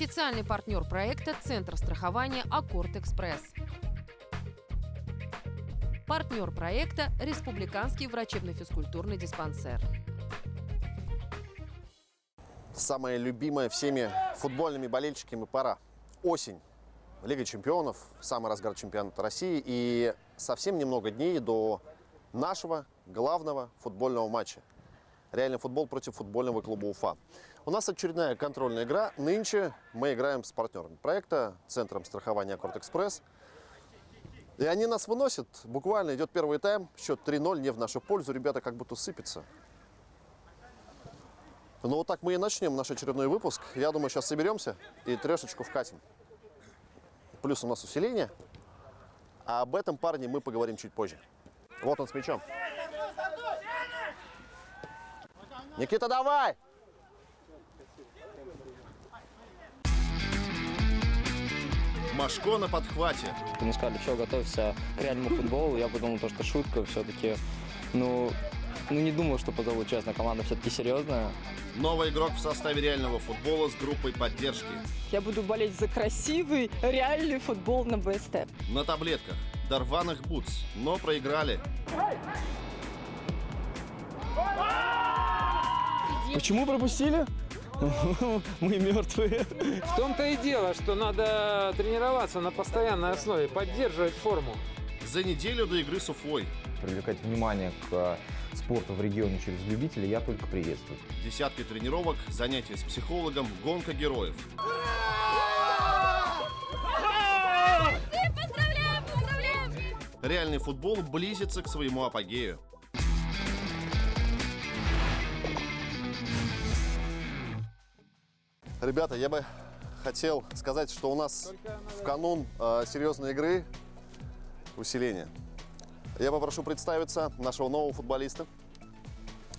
Официальный партнер проекта – Центр страхования «Аккорд Экспресс». Партнер проекта – Республиканский врачебно-физкультурный диспансер. Самая любимая всеми футбольными болельщиками пора. Осень. Лига чемпионов, самый разгар чемпионата России и совсем немного дней до нашего главного футбольного матча. Реальный футбол против футбольного клуба Уфа. У нас очередная контрольная игра. Нынче мы играем с партнером проекта, Центром страхования «Аккорд Экспресс». И они нас выносят. Буквально идет первый тайм. Счет 3-0, не в нашу пользу. Ребята как будто сыпятся. Ну вот так мы и начнем наш очередной выпуск. Я думаю, сейчас соберемся и трешечку вкатим. Плюс у нас усиление. А об этом парне мы поговорим чуть позже. Вот он с мячом. Никита, давай! Машко на подхвате. Мы сказали, все, готовься к реальному футболу. Я подумал, что шутка все-таки. Не думал, что позовут, честно. Команда все-таки серьезная. Новый игрок в составе реального футбола с группой поддержки. Я буду болеть за красивый, реальный футбол на БСТ. На таблетках, дорваных бутс, но проиграли. Почему пропустили? Мы мертвые. В том-то и дело, что надо тренироваться на постоянной основе, поддерживать форму. За неделю до игры с Уфой. Привлекать внимание к спорту в регионе через любителей я только приветствую. Десятки тренировок, занятия с психологом, гонка героев. Поздравляем! Реальный футбол близится к своему апогею. Ребята, я бы хотел сказать, что у нас в канун серьезной игры усиление. Я попрошу представиться нашего нового футболиста.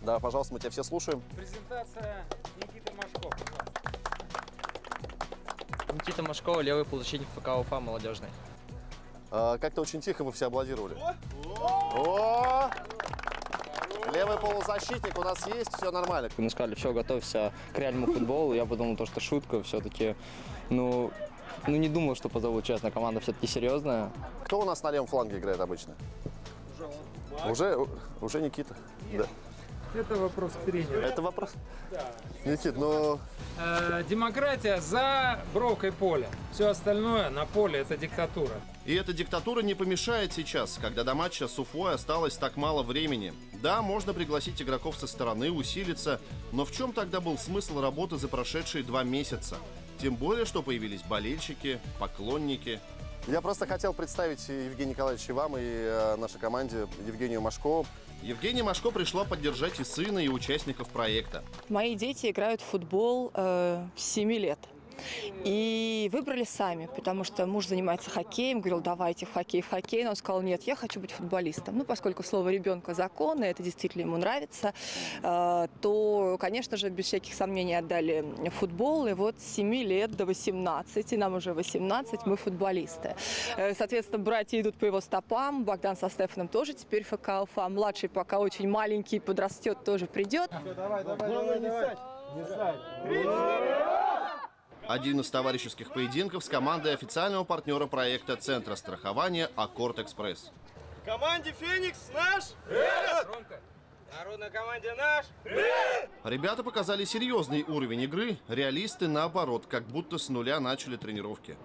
Да, пожалуйста, мы тебя все слушаем. Презентация Никиты Машко. Никита Машко, левый полузащитник ФК Уфа, молодежный. Как-то очень тихо вы все аплодировали. О! Левый полузащитник у нас есть, все нормально. Мы сказали, все, готовься к реальному футболу. Я подумал, что шутка все-таки. Не думал, что позовут, честно. Команда все-таки серьезная. Кто у нас на левом фланге играет обычно? Уже Никита. Нет. Да. Это вопрос к тренеру. Это вопрос? Да. Никит, демократия за бровкой поля. Все остальное на поле – это диктатура. И эта диктатура не помешает сейчас, когда до матча с Уфой осталось так мало времени. Да, можно пригласить игроков со стороны, усилиться, но в чем тогда был смысл работы за прошедшие 2 месяца? Тем более, что появились болельщики, поклонники. Я просто хотел представить Евгения Николаевича и вам, и нашей команде Евгению Машко. Евгения Машко пришла поддержать и сына, и участников проекта. Мои дети играют в футбол с 7 лет. И выбрали сами, потому что муж занимается хоккеем, говорил, давайте в хоккей. Но он сказал, нет, я хочу быть футболистом. Поскольку слово ребенка закон, и это действительно ему нравится, то, конечно же, без всяких сомнений отдали футбол. И вот с 7 лет до 18, нам уже 18, мы футболисты. Соответственно, братья идут по его стопам. Богдан со Стефаном тоже теперь ФК Уфа. Младший пока очень маленький, подрастет, тоже придет. Давай. Не ссать. Один из товарищеских поединков с командой официального партнера проекта Центра страхования «Аккорд Экспресс». Команде «Феникс» наш! Привет! Народной команде наш! Привет! Ребята показали серьезный уровень игры, реалисты наоборот, как будто с нуля начали тренировки.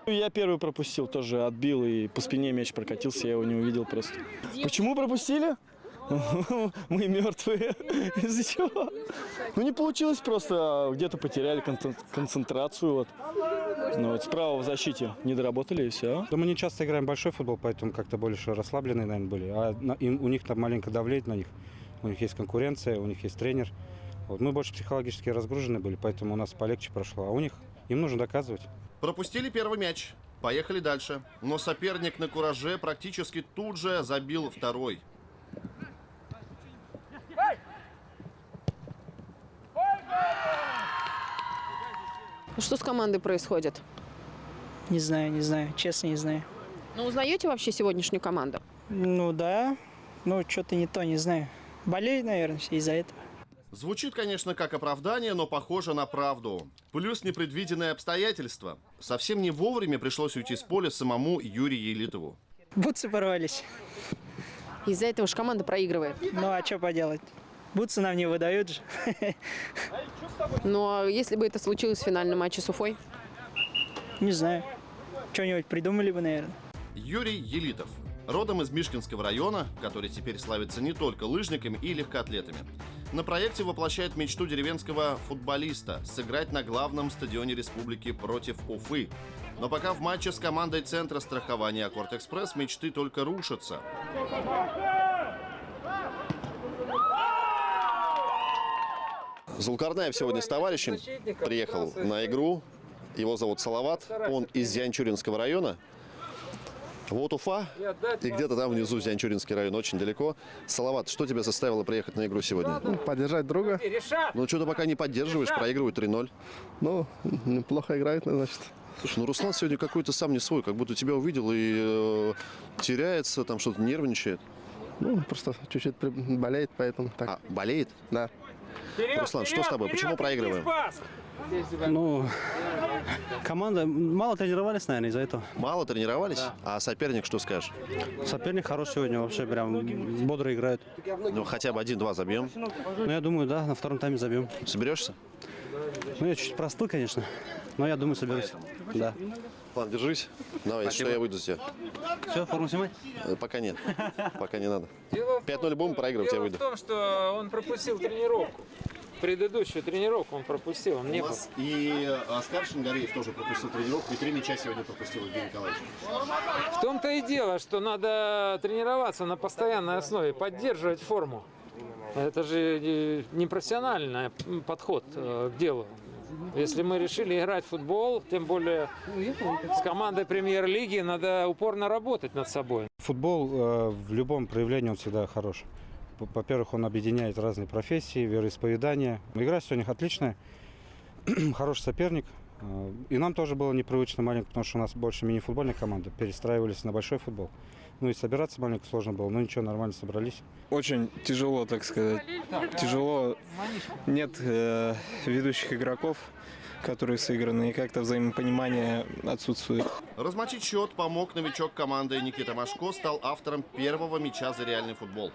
Я первый пропустил, тоже отбил, и по спине мяч прокатился, я его не увидел просто. Почему пропустили? Мы мертвые. Из-за чего? Не получилось просто, где-то потеряли концентрацию. Справа в защите не доработали, и все. Мы не часто играем большой футбол, поэтому как-то больше расслабленные, наверное, были. А у них там маленько давлеет на них. У них есть конкуренция, у них есть тренер. Мы больше психологически разгружены были, поэтому у нас полегче прошло. А у них, им нужно доказывать. Пропустили первый мяч. Поехали дальше. Но соперник на кураже практически тут же забил второй. Что с командой происходит? Не знаю, честно не знаю. Узнаете вообще сегодняшнюю команду? Ну да, ну что-то не то, не знаю. Болеют, наверное, все из-за этого. Звучит, конечно, как оправдание, но похоже на правду. Плюс непредвиденные обстоятельства. Совсем не вовремя пришлось уйти с поля самому Юрию Елитову. Бутсы порвались. Из-за этого же команда проигрывает. Ну а что поделать? Бутсы нам не выдают же. Ну а если бы это случилось в финальном матче с Уфой? Не знаю. Что-нибудь придумали бы, наверное. Юрий Елитов. Родом из Мишкинского района, который теперь славится не только лыжниками и легкоатлетами. На проекте воплощает мечту деревенского футболиста – сыграть на главном стадионе республики против Уфы. Но пока в матче с командой Центра страхования «Аккорд-Экспресс» мечты только рушатся. Зулкарнаев сегодня с товарищем приехал на игру. Его зовут Салават. Он из Зианчуринского района. Вот Уфа, и где-то там внизу Зианчуринский район, очень далеко. Салават, что тебя заставило приехать на игру сегодня? Поддержать друга. Ну, что-то пока не поддерживаешь, проигрывают 3-0. Ну, неплохо играет, значит. Слушай, ну Руслан сегодня какой-то сам не свой, как будто тебя увидел и теряется, там что-то нервничает. Ну, просто чуть-чуть болеет, поэтому так. А, болеет? Да. Руслан, что с тобой? Почему проигрываем? Ну, команда мало тренировались, наверное, из-за этого. Мало тренировались? Да. А соперник что скажешь? Соперник хороший сегодня, вообще прям бодро играет. Ну, хотя бы 1-2 забьем. Ну, я думаю, да, на втором тайме забьем. Соберешься? Ну, я чуть простыл, конечно, но я думаю, соберусь. Да. Ладно, держись. Давай, что я выйду с тебя. Все, форму снимать? Пока нет. Пока не надо. 5-0 будем проигрывать, я выйду. Дело в том, что он пропустил тренировку. Предыдущую тренировку он пропустил. Он не был. И Оскар Шингареев тоже пропустил тренировку, и 3 мяча сегодня пропустил Евгений Николаевич. В том-то и дело, что надо тренироваться на постоянной основе, поддерживать форму. Это же не профессиональный подход к делу. Если мы решили играть в футбол, тем более с командой премьер-лиги, надо упорно работать над собой. Футбол в любом проявлении он всегда хорош. Во-первых, он объединяет разные профессии, вероисповедания. Игра сегодня отличная, хороший соперник. И нам тоже было непривычно маленько, потому что у нас больше мини-футбольная команда. Перестраивались на большой футбол. Ну и собираться маленько сложно было, но ничего, нормально собрались. Очень тяжело, так сказать. Тяжело. Нет ведущих игроков, которые сыграны, и как-то взаимопонимание отсутствует. Размочить счет помог новичок команды Никита Машко, стал автором первого мяча за реальный футбол.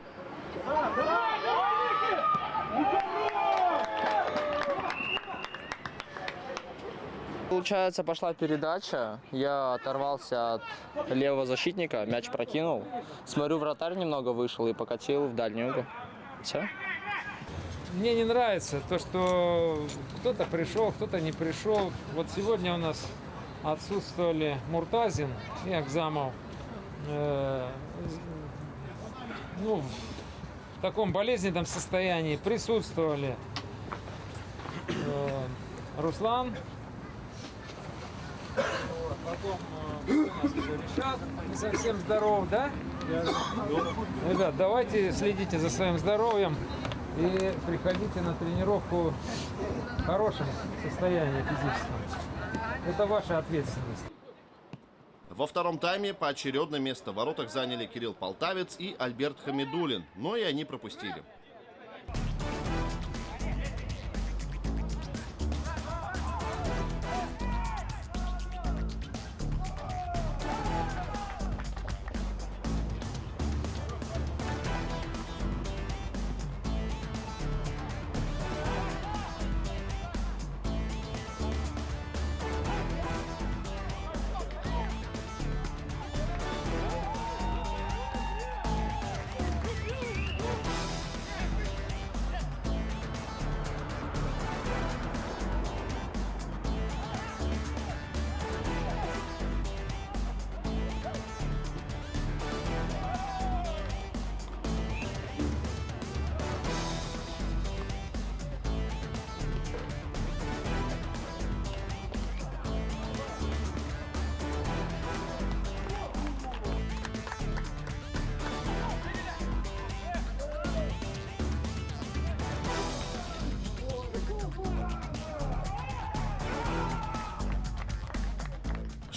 Получается, пошла передача, я оторвался от левого защитника, мяч прокинул. Смотрю, вратарь немного вышел и покатил в дальний угол. Все. Мне не нравится то, что кто-то пришел, кто-то не пришел. Вот сегодня у нас отсутствовали Муртазин и Акзамов. Ну, в таком болезненном состоянии присутствовали Руслан. Потом у нас Решат, не совсем здоров, да? Ребят, давайте следите за своим здоровьем и приходите на тренировку в хорошем состоянии физическом. Это ваша ответственность. Во втором тайме поочередно место в воротах заняли Кирилл Полтавец и Альберт Хамидуллин, но и они пропустили.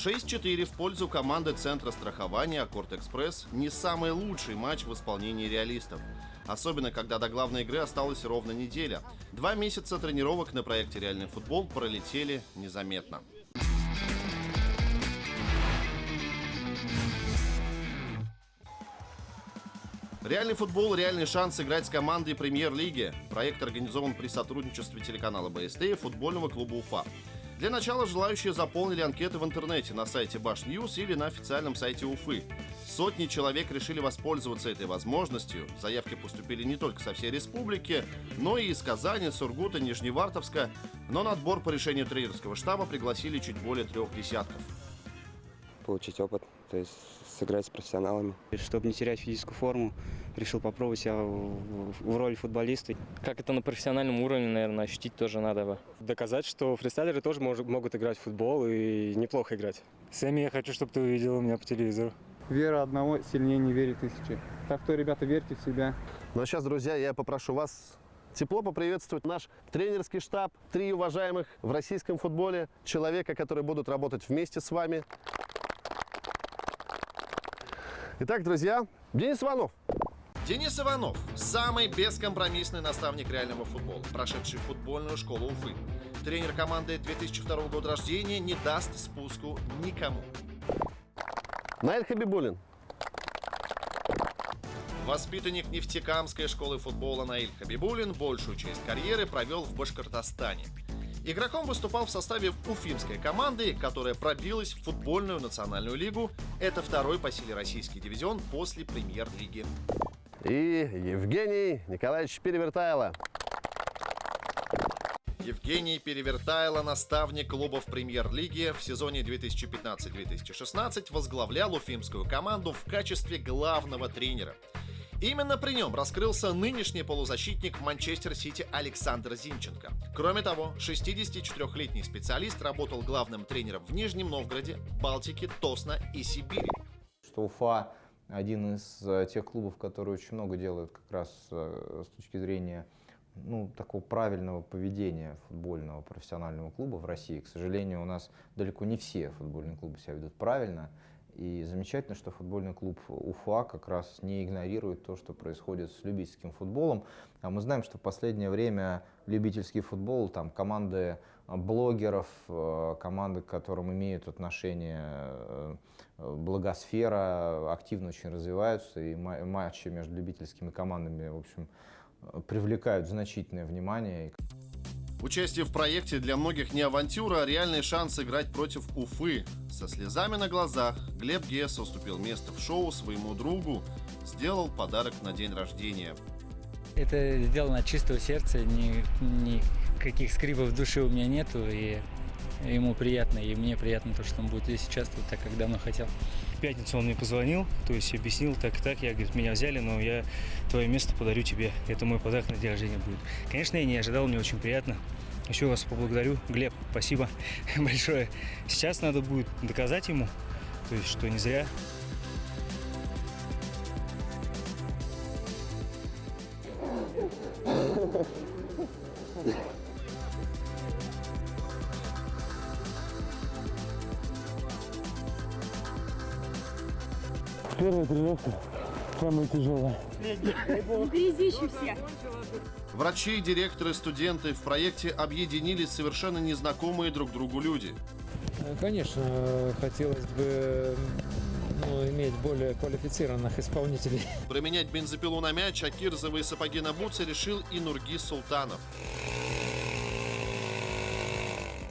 6-4 в пользу команды Центра страхования «Аккорд-Экспресс» не самый лучший матч в исполнении реалистов. Особенно, когда до главной игры осталась ровно неделя. 2 месяца тренировок на проекте «Реальный футбол» пролетели незаметно. «Реальный футбол» – реальный шанс играть с командой премьер-лиги. Проект организован при сотрудничестве телеканала БСТ и футбольного клуба «Уфа». Для начала желающие заполнили анкеты в интернете на сайте Баш-Ньюс или на официальном сайте Уфы. Сотни человек решили воспользоваться этой возможностью. Заявки поступили не только со всей республики, но и из Казани, Сургута, Нижневартовска. Но на отбор по решению тренерского штаба пригласили чуть более 3 десятков. Получить опыт, то есть сыграть с профессионалами. Чтобы не терять физическую форму, решил попробовать себя в роли футболиста. Как это на профессиональном уровне, наверное, ощутить тоже надо бы. Доказать, что фристайлеры тоже могут играть в футбол и неплохо играть. Сами я хочу, чтобы ты увидел меня по телевизору. Вера одного сильнее не верит тысячи. Так что, ребята, верьте в себя. Ну а сейчас, друзья, я попрошу вас тепло поприветствовать наш тренерский штаб. 3 уважаемых в российском футболе человека, которые будут работать вместе с вами. Итак, друзья, Денис Иванов. Денис Иванов – самый бескомпромиссный наставник реального футбола, прошедший футбольную школу Уфы. Тренер команды 2002 года рождения не даст спуску никому. Наиль Хабибуллин. Воспитанник Нефтекамской школы футбола Наиль Хабибуллин большую часть карьеры провел в Башкортостане. Игроком выступал в составе уфимской команды, которая пробилась в футбольную национальную лигу. Это 2-й по силе российский дивизион после премьер-лиги. И Евгений Николаевич Перевертайло. Евгений Перевертайло, наставник клубов премьер-лиги, в сезоне 2015-2016 возглавлял уфимскую команду в качестве главного тренера. Именно при нем раскрылся нынешний полузащитник Манчестер Сити Александр Зинченко. Кроме того, 64-летний специалист работал главным тренером в Нижнем Новгороде, Балтике, Тосно и Сибири. Что Уфа один из тех клубов, которые очень много делают как раз с точки зрения такого правильного поведения футбольного профессионального клуба в России. К сожалению, у нас далеко не все футбольные клубы себя ведут правильно. И замечательно, что футбольный клуб Уфа как раз не игнорирует то, что происходит с любительским футболом. А мы знаем, что в последнее время любительский футбол, там команды блогеров, команды, к которым имеют отношение благосфера, активно очень развиваются. И матчи между любительскими командами, в общем, привлекают значительное внимание. Участие в проекте для многих не авантюра, а реальный шанс играть против Уфы. Со слезами на глазах Глеб Гесс уступил место в шоу своему другу, сделал подарок на день рождения. Это сделано от чистого сердца, никаких скрипов в душе у меня нету, и ему приятно, и мне приятно то, что он будет здесь участвовать, так как давно хотел. В пятницу он мне позвонил, то есть объяснил так и так, я, говорит, меня взяли, но я твое место подарю тебе, это мой подарок на день рождения будет. Конечно, я не ожидал, мне очень приятно. Еще раз поблагодарю, Глеб, спасибо большое. Сейчас надо будет доказать ему, то есть, что не зря. Первая тренировка самая тяжелая. Не грязищи все. Врачи, директоры, студенты в проекте объединились совершенно незнакомые друг другу люди. Конечно, хотелось бы иметь более квалифицированных исполнителей. Променять бензопилу на мяч, а кирзовые сапоги на бутсы решил и Нургиз Султанов.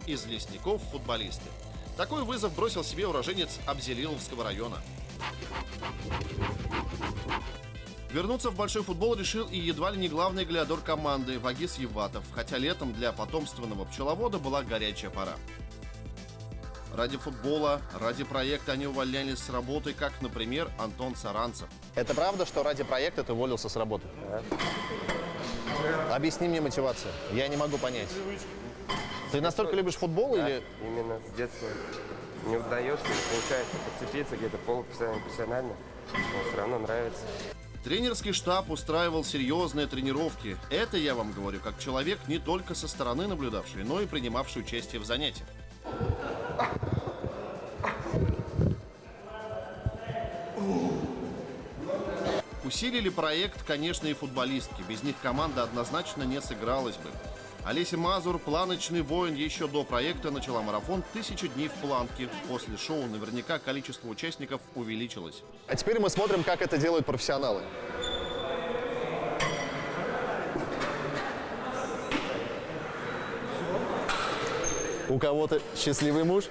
Из лесников футболисты. Такой вызов бросил себе уроженец Абзелиловского района. Вернуться в большой футбол решил и едва ли не главный глядор команды Вагис Еватов, хотя летом для потомственного пчеловода была горячая пора. Ради футбола, ради проекта они увольнялись с работы, как, например, Антон Саранцев. Это правда, что ради проекта ты уволился с работы? Да. Объясни мне мотивацию. Я не могу понять. Ты настолько любишь футбол или... Именно с детства не удается, не получается подцепиться где-то полупрофессионально, но все равно нравится. Тренерский штаб устраивал серьезные тренировки. Это я вам говорю как человек, не только со стороны наблюдавший, но и принимавший участие в занятиях. Усилили проект, конечно, и футболистки. Без них команда однозначно не сыгралась бы. Олеся Мазур, планочный воин, еще до проекта начала марафон «1000 дней в планке». После шоу наверняка количество участников увеличилось. А теперь мы смотрим, как это делают профессионалы. У кого-то счастливый муж?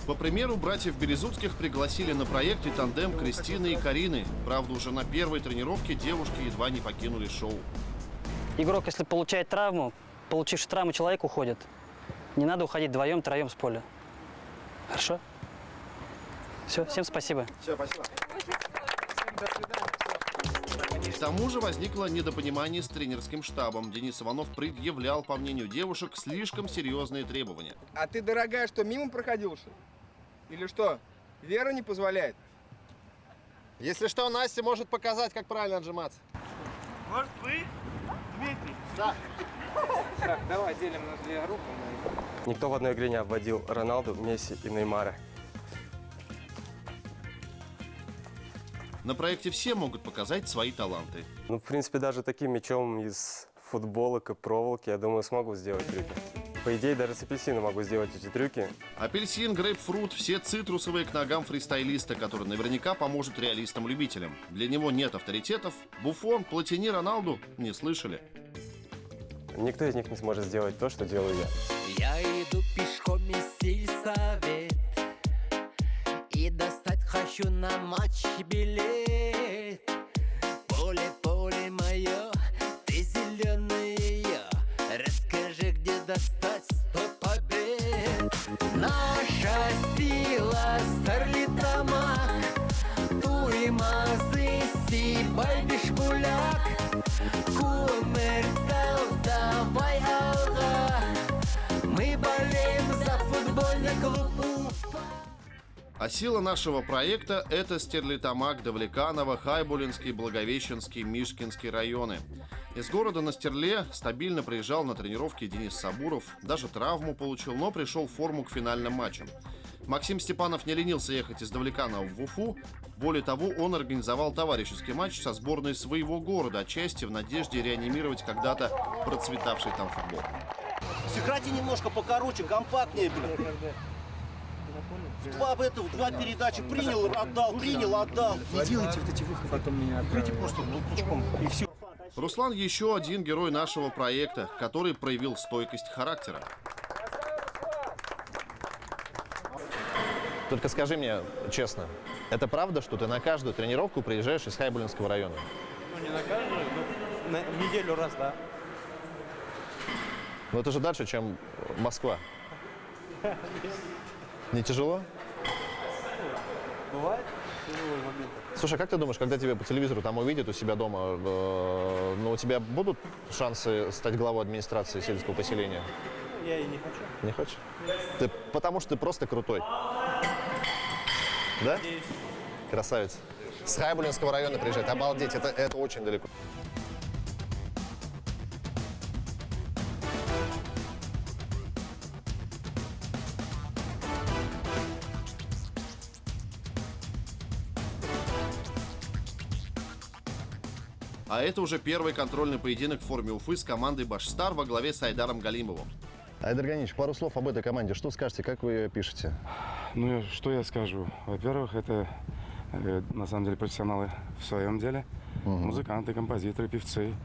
По примеру братьев Березутских пригласили на проект и тандем Кристины и Карины. Правда, уже на первой тренировке девушки едва не покинули шоу. Игрок, если получает травму, получивший травму, человек уходит. Не надо уходить вдвоем, троем с поля. Хорошо? Все, всем спасибо. Все, спасибо. К тому же возникло недопонимание с тренерским штабом. Денис Иванов предъявлял, по мнению девушек, слишком серьезные требования. А ты, дорогая, что, мимо проходил, что? Или что, Вера не позволяет? Если что, Настя может показать, как правильно отжиматься. Может, вы, Дмитрий? Да. Так, давай делим на две группы. Никто в одной игре не обводил Роналду, Месси и Неймара. На проекте все могут показать свои таланты. Ну, в принципе, даже таким мячом из футболок и проволоки, я думаю, смогу сделать трюки. По идее, даже с апельсина могу сделать эти трюки. Апельсин, грейпфрут – все цитрусовые к ногам фристайлиста, который наверняка поможет реалистам-любителям. Для него нет авторитетов. Буфон, Платини, Роналду не слышали. Никто из них не сможет сделать то, что делаю я. Я иду пешком из сельсовет и достать хочу на матч билет. Поле, поле мое, ты зеленая, расскажи, где достать 100 побед. Наша сила старлитамак, туймазы сибай бишмуляк, кумертал давай алга, мы болеем за футбольный клуб Уфа. А сила нашего проекта – это Стерлитамак, Давлеканово, Хайбулинский, Благовещенский, Мишкинский районы. Из города на Стерле стабильно приезжал на тренировки Денис Сабуров, даже травму получил, но пришел в форму к финальным матчам. Максим Степанов не ленился ехать из Давлеканова в Уфу. Более того, он организовал товарищеский матч со сборной своего города, отчасти в надежде реанимировать когда-то процветавший там футбол. Сыграйте немножко покороче, компактнее, блин. В два передачи принял, отдал. Не делайте вот эти выходы. Потом меня отправите просто лучком и все. Руслан еще один герой нашего проекта, который проявил стойкость характера. Только скажи мне честно, это правда, что ты на каждую тренировку приезжаешь из Хайбулинского района? Ну, не на каждую, но в неделю раз, да. Но это же дальше, чем Москва. Не тяжело? Бывает тяжелые моменты. Слушай, как ты думаешь, когда тебя по телевизору там увидят у себя дома, ну, у тебя будут шансы стать главой администрации сельского поселения? Я и не хочу. Не хочешь? Ты, потому что ты просто крутой. Да? Надеюсь. Красавец. С Хайбулинского района приезжать, обалдеть, это очень далеко. А это уже первый контрольный поединок в форме Уфы с командой «Башстар» во главе с Айдаром Галимовым. Айдар Ганич, пару слов об этой команде. Что скажете, как вы ее пишете? Ну, что я скажу? Во-первых, это на самом деле профессионалы в своем деле. Музыканты, композиторы, певцы.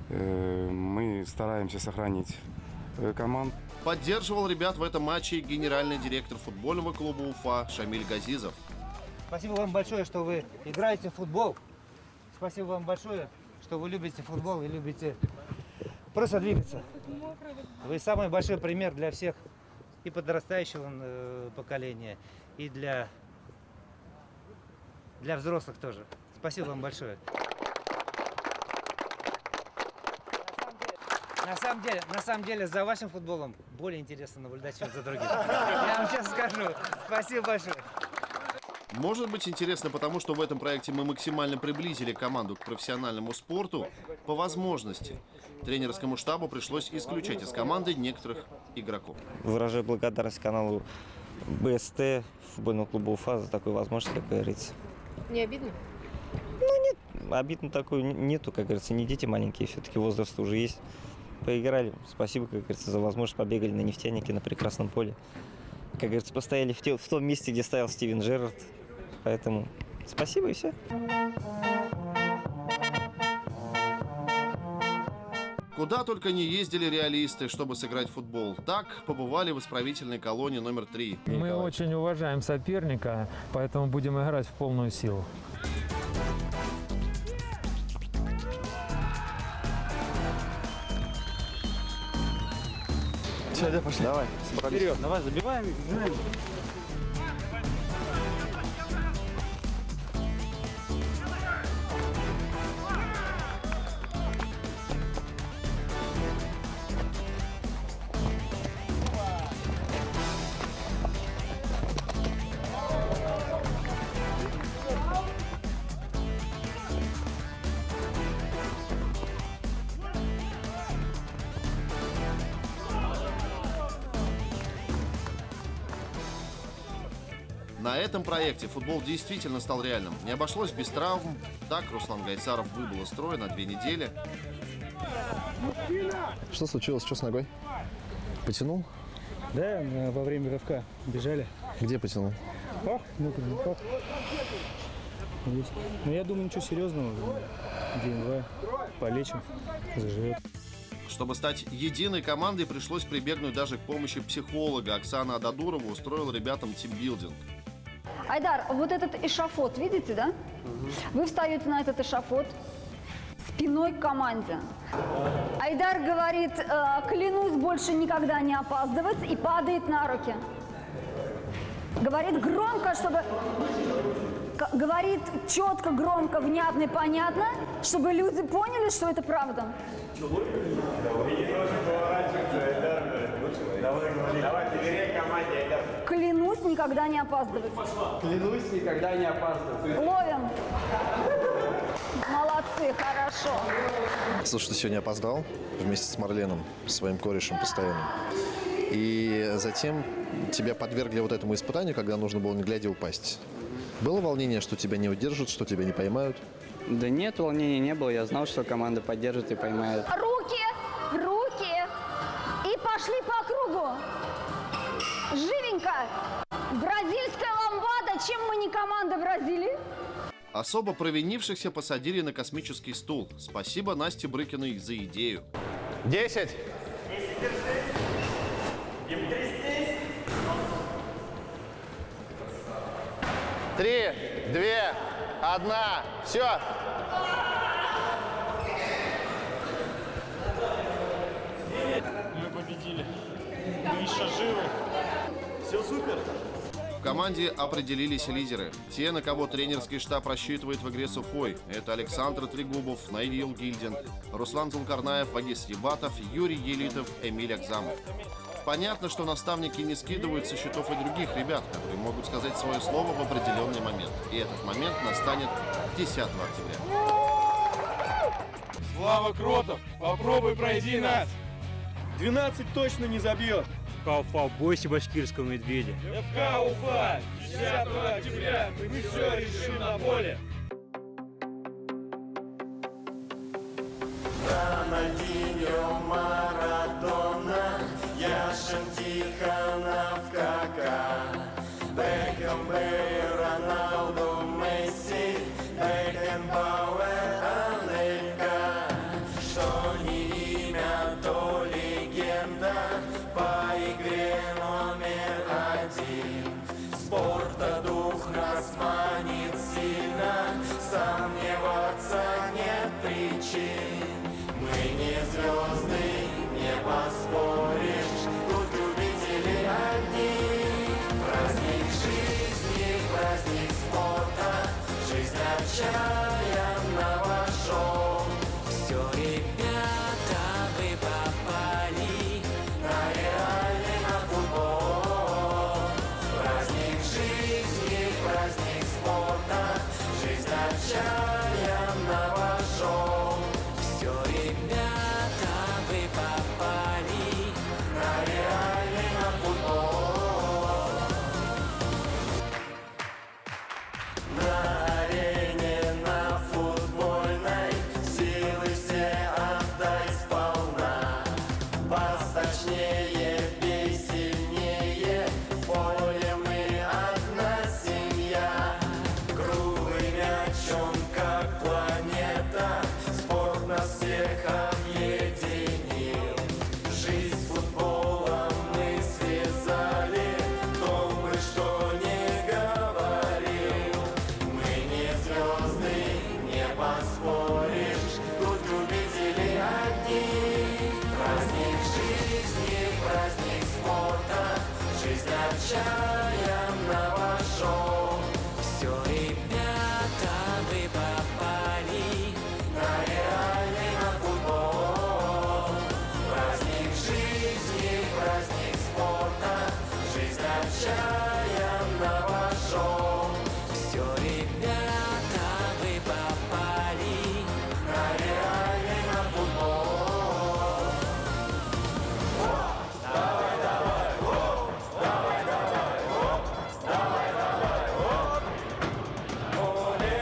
Мы стараемся сохранить команду. Поддерживал ребят в этом матче генеральный директор футбольного клуба Уфа Шамиль Газизов. Спасибо вам большое, что вы играете в футбол. Спасибо вам большое, что вы любите футбол и любите просто двигаться. Вы самый большой пример для всех и подрастающего поколения, и для взрослых тоже. Спасибо вам большое. На самом деле, за вашим футболом более интересно наблюдать, чем за другим. Я вам сейчас скажу. Спасибо большое. Может быть интересно, потому что в этом проекте мы максимально приблизили команду к профессиональному спорту по возможности. Тренерскому штабу пришлось исключать из команды некоторых игроков. Выражаю благодарность каналу БСТ, футбольному клубу Уфа, за такую возможность, как говорится. Не обидно? Ну, нет, обид на такую нету, как говорится, не дети маленькие, все-таки возраст уже есть. Поиграли, спасибо, как говорится, за возможность, побегали на нефтянике, на прекрасном поле. Как говорится, постояли в том месте, где стоял Стивен Джерард. Поэтому спасибо и все. Куда только не ездили реалисты, чтобы сыграть в футбол. Так побывали в исправительной колонии номер 3. Мы очень уважаем соперника, поэтому будем играть в полную силу. Все, да, пошли. Давай, собрались. Вперед, давай, забиваем. На этом проекте футбол действительно стал реальным. Не обошлось без травм. Так Руслан Гайцаров выбыл из строя на 2 недели. Что случилось? Что с ногой? Потянул? Да, во время рывка бежали. Где потянул? Пах, пах. Есть. Но я думаю, ничего серьезного. День-два полечим, заживет. Чтобы стать единой командой, пришлось прибегнуть даже к помощи психолога. Оксана Ададурова устроила ребятам тимбилдинг. Айдар, вот этот эшафот, видите, да? Вы встаете на этот эшафот спиной к команде. Айдар говорит, клянусь больше никогда не опаздывать, и падает на руки. Говорит громко, чтобы... Говорит четко, громко, внятно и понятно, чтобы люди поняли, что это правда. Клянусь никогда не опаздывать. Клянусь никогда не опаздывать. Ловим. Молодцы, хорошо. Слушай, ты сегодня опоздал вместе с Марленом, своим корешем постоянным. И затем тебя подвергли вот этому испытанию, когда нужно было не глядя упасть. Было волнение, что тебя не удержат, что тебя не поймают? Да нет, волнения не было. Я знал, что команда поддержит и поймает. Руки, руки. И пошли по кругу. Живенько. Бразильская ламбада. Чем мы не команда Бразилии? Особо провинившихся посадили на космический стул. Спасибо Насте Брыкиной за идею. 10. 3, 2, 1. Все. Мы победили. Мы еще живы. Все супер. В команде определились лидеры. Те, на кого тренерский штаб рассчитывает в игре с Уфой. Это Александр Трегубов, Наиль Гильдин, Руслан Зулкарнаев, Вагис Ебатов, Юрий Елитов, Эмиль Акзамов. Понятно, что наставники не скидывают со счетов и других ребят, которые могут сказать свое слово в определенный момент. И этот момент настанет 10 октября. Слава Кротов, попробуй пройди нас. 12 точно не забьет. Уфа, бойся башкирского медведя. ФК Уфа, 10 октября мы все решим на поле. Рональдиньо, Марадона, Яшин, Тихонов, Кака, Бекхэм, Бэй, Роналду, Месси, Бекенбауэр, Анелька. Что не имя, то легенда по игре номер 1. Спорта дух нас манит сильно, сомневаться нет причин. Мы не звезды, не поспоришь, тут любители одни. Праздник жизни, праздник спорта, жизнь отчаянного шоу. Все, ребята, вы попали на реальный на футбол. Праздник жизни, праздник спорта, жизнь отчаянного шоу. Все, ребята, вы попали на реальный на футбол. На арене, на смехом единил. Жизнь с футболом мы связали, кто бы что ни говорил. Мы не звезды, не поспоришь, тут любители одни. Праздник жизни, праздник спорта, жизнь отчаянного шоу. Все, ребята, вы попали на реальный на футбол. Праздник жизни, праздник спорта, жизнь отчаянного шоу. Все, ребята, вы попали на реальный на футбол. Давай, давай, оп! Давай, давай, оп! Давай, давай, оп! Оле,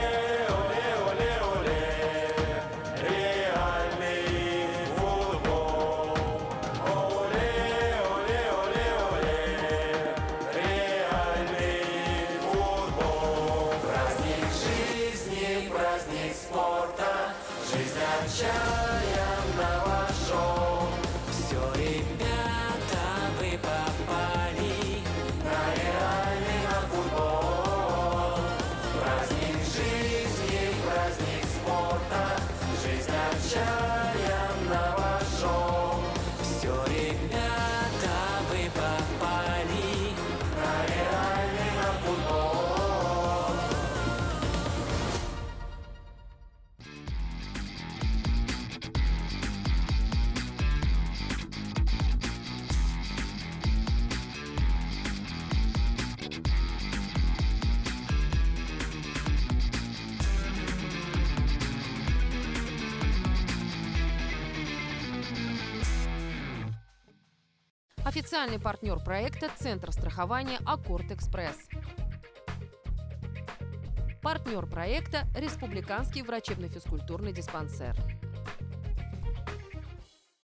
оле, оле, оле! Реальный футбол. Оле, оле, оле, оле! Реальный футбол. Праздник жизни, праздник спорта, жизнь отчаянного шоу. Все, ребята, вы попали на реальный на футбол. Праздник жизни, праздник спорта, жизнь отчаянного шоу. Все, ребята, вы попали на реальный на футбол. Официальный партнер проекта – Центр страхования «Аккорд Экспресс». Партнер проекта – Республиканский врачебно-физкультурный диспансер.